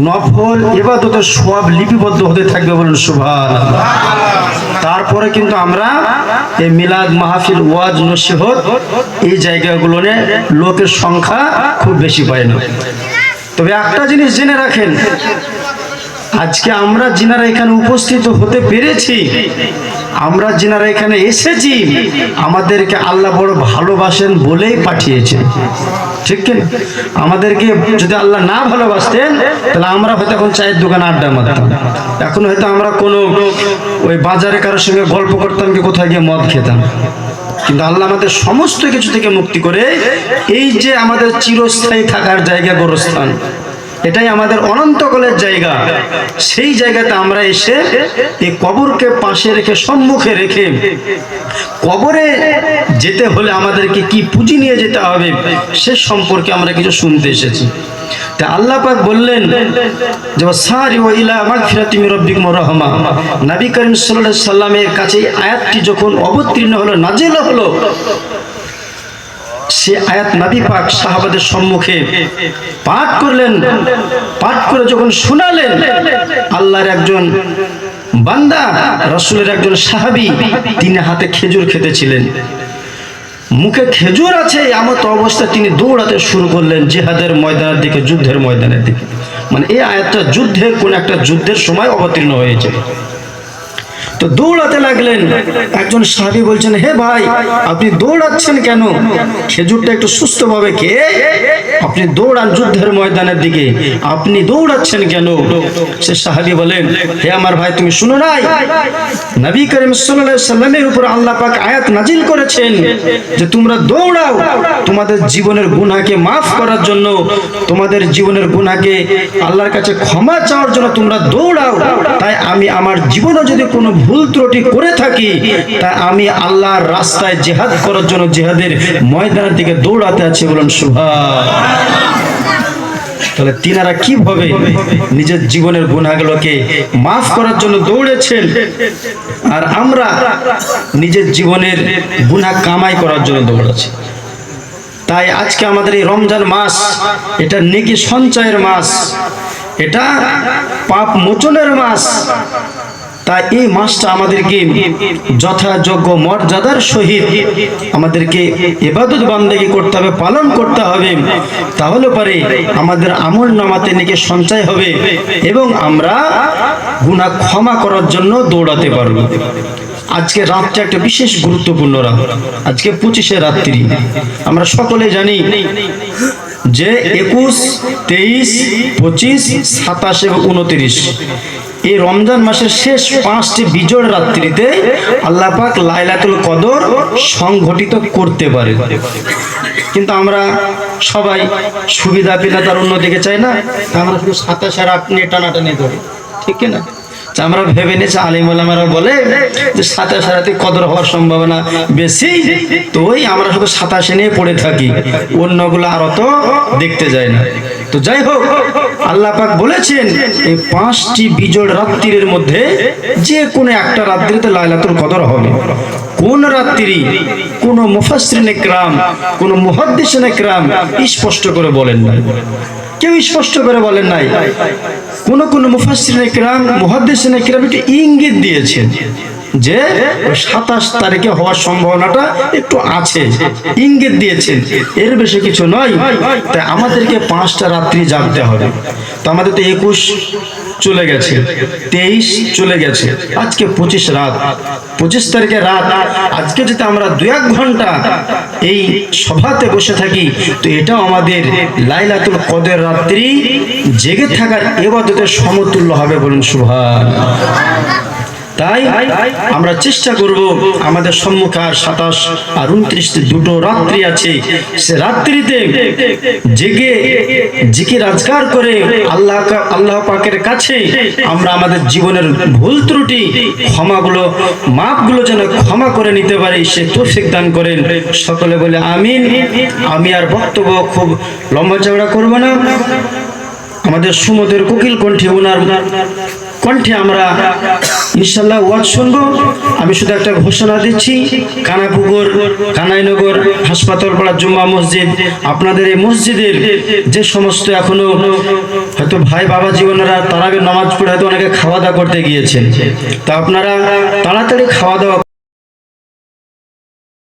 নফল ইবাদতের সওয়াব লিপিবদ্ধ হতে থাকবে, বলুন সুবহানাল্লাহ। তারপরে কিন্তু আমরা এই মিলাদ মাহফিল ওয়াজ নসিহত এই জায়গাগুলোতে লোকের সংখ্যা খুব বেশি পায় না। তবে একটা জিনিস জেনে রাখেন, আজকে আমরা যিনারা এখানে উপস্থিত হতে পেরেছি, আমরা যিনারা এখানে এসেছি, আমাদেরকে আল্লাহ বড় ভালোবাসেন বলেই পাঠিয়েছেন, ঠিক কিনা? আমাদেরকে যদি আল্লাহ না ভালোবাসতেন তাহলে আমরা হয়তো এখন চায়ের দোকানে আড্ডা মারতাম, এখন হয়তো আমরা কোনো ওই বাজারে কারোর সঙ্গে গল্প করতাম, কি কোথায় গিয়ে মদ খেতাম। কিন্তু আল্লাহ আমাদের সমস্ত কিছু থেকে মুক্তি করে এই যে আমাদের চিরস্থায়ী থাকার জায়গা গোরস্থান, এটাই আমাদের অনন্তকালের জায়গা, সেই জায়গাতে আমরা এসে এই কবরকে পাশে রেখে, সম্মুখে রেখে, কবরে যেতে হলে আমাদেরকে কি পুঁজি নিয়ে যেতে হবে সে সম্পর্কে আমরা কিছু শুনতে এসেছি। তা আল্লাহ পাক বললেন যে সারিউ ইলা মাগফিরাতি মির রাব্বিকুম ওয়া রাহমা। নবী করিম সাল্লাল্লাহু আলাইহি সাল্লামের কাছে এই আয়াতটি যখন অবতীর্ণ হলো, নাজিল হলো, সে আয়াত নবী পাক সাহাবাদের সম্মুখে পাঠ করলেন। পাঠ করে যখন শোনালেন, আল্লাহর একজন বান্দা, রাসূলের একজন সাহাবী, তিনি হাতে খেজুর খেতেছিলেন, মুখে খেজুর আছে, এমন অবস্থায় তিনি দৌড়াতে শুরু করলেন জিহাদের ময়দানের দিকে, যুদ্ধের ময়দানের দিকে। মানে এই আয়াতটা যুদ্ধের কোন একটা যুদ্ধের সময় অবতীর্ণ হয়েছে। তো দৌড়াতে লাগলেন। একজন সাহাবী বলছেন, হে ভাই, আপনি দৌড়াচ্ছেন কেন? খেজুরটা একটু সুস্থভাবে খেয়ে আপনি দৌড়ান যুদ্ধের ময়দানের দিকে, আপনি দৌড়াচ্ছেন কেন? সে সাহাবী বলেন, হে আমার ভাই, তুমি শুনো নাই নবী করিম সাল্লাল্লাহু আলাইহি সাল্লামের উপর আল্লাহ পাক আয়াত নাজিল করেছেন যে তোমরা দৌড়াও তোমাদের জীবনের গুনাহকে মাফ করার জন্য, তোমাদের জীবনের গুনাহকে আল্লাহর কাছে ক্ষমা চাওয়ার জন্য তোমরা দৌড়াও। তাই আমি আমার জীবনে যদি কোনো ভুল ত্রুটি করে থাকি, তা আমি আল্লাহর রাস্তায় জিহাদ করার জন্য জিহাদের ময়দানের দিকে দৌড়াতে আছি, বলুন সুবহানাল্লাহ। তাহলে তিনারা কিভাবে নিজের জীবনের গুনাহগুলোকে মাফ করার জন্য দৌড়েছেন, আর আমরা নিজের জীবনের গুনাহ কামাই করার জন্য দৌড়াচ্ছি। তাই আজকে আমাদের এই রমজান মাস, এটা নেকি সঞ্চয়ের মাস, এটা পাপ মোচনের মাস। তাই এই মাসটা আমাদেরকে যথাযোগ্য মর্যাদার সহিত আমাদেরকে ইবাদত বান্দেগি করতে হবে, পালন করতে হবে। তাহলে পরে আমাদের আমল নামাতে নেকি সঞ্চয় হবে এবং আমরা গুনাহ ক্ষমা করার জন্য দৌড়াতে পারব। আজকে রাতটা একটা বিশেষ গুরুত্বপূর্ণ রাত। আজকে 25শে রাত্রি। আমরা সকলে জানি যে 21, 23, 25, 27 এবং 29 এই রমজান মাসের শেষ 5টি বিজোড় রাত্রিতে আল্লাহ পাক লাইলাতুল কদর সংঘটিত করতে পারে। কিন্তু আমরা সবাই সুবিধা পেলে তার অন্যদিকে চাই না, আমরা শুধু 27 রাত নিয়ে টানাটানি করি, ঠিক না? আমরা ভেবে নিয়েছি, আলিম ওলামারা বলে যে 27 রাতে কদর হওয়ার সম্ভাবনা বেশি, তো ওই আমরা শুধু 27 নিয়ে পড়ে থাকি, অন্যগুলো আর অত দেখতে যায় না। তো যাই হোক, আল্লাহ পাক বলেছেন এই 5টি বিজোড় রাত্রির মধ্যে যে কোনো একটা রাত্রিতে লাইলাতুল কদর হবে। কোন রাত্রি? কোন মুফাসসিরিনে কিরাম, কোন মুহাদ্দিসিনে কিরাম স্পষ্ট করে বলেন না, কেউ স্পষ্ট করে বলেন নাই। কোন কোন মুফাসসিরিনে কিরাম, মুহাদ্দিসিনে কিরাম একটু ইঙ্গিত দিয়েছেন যে 27 তারিখে হওয়ার সম্ভাবনাটা একটু আছে, ইঙ্গিত দিয়েছেন, এর বেশি কিছু নয়। তাই আমাদেরকে 5টা রাত্রি জাগতে হবে। তো আমাদের তো 21 চলে গেছে, 23 চলে গেছে, আজকে 25 রাত, 25 তারিখের রাত। আজকে যদি আমরা 2-1 ঘন্টা এই সভাতে বসে থাকি, তো এটাও আমাদের লাইলাতুল কদর রাত্রি জেগে থাকার ইবাদতের সমতুল্য হবে, বলুন সুবহানাল্লাহ। তাই আমরা চেষ্টা করব, আমাদের সম্মুখে আর 27 আর 29 দুটো রাত্রি আছে, সে রাত্রিতে জেগে জিকির আজকার করে আল্লাহ পাকের কাছে আমরা আমাদের জীবনের ভুল ত্রুটি ক্ষমাগুলো, মাপগুলো যেন ক্ষমা করে নিতে পারি, সে তৌফিক দান করেন। সকলে বলে আমিন। আমি আর বক্তব্য খুব লম্বা চওড়া করব না। আমাদের সুমধুর কোকিল কণ্ঠে, ওনার কণ্ঠে আমরা ইনশাআল্লাহ ওয়াজ শুনবো। আমি শুধু একটা ঘোষণা দিচ্ছি, কানাপুকুর, কানাইনগর, হাসপাতাল পাড়া জুম্মা মসজিদ, আপনাদের এই মসজিদের যে সমস্ত এখনো হয়তো তো ভাই বাবা জীবনেরা তারাবির নামাজ পড়ে হয়তো অনেকে খাওয়া দাওয়া করতে গিয়েছেন, তো আপনারা তাড়াতাড়ি খাওয়া দাওয়া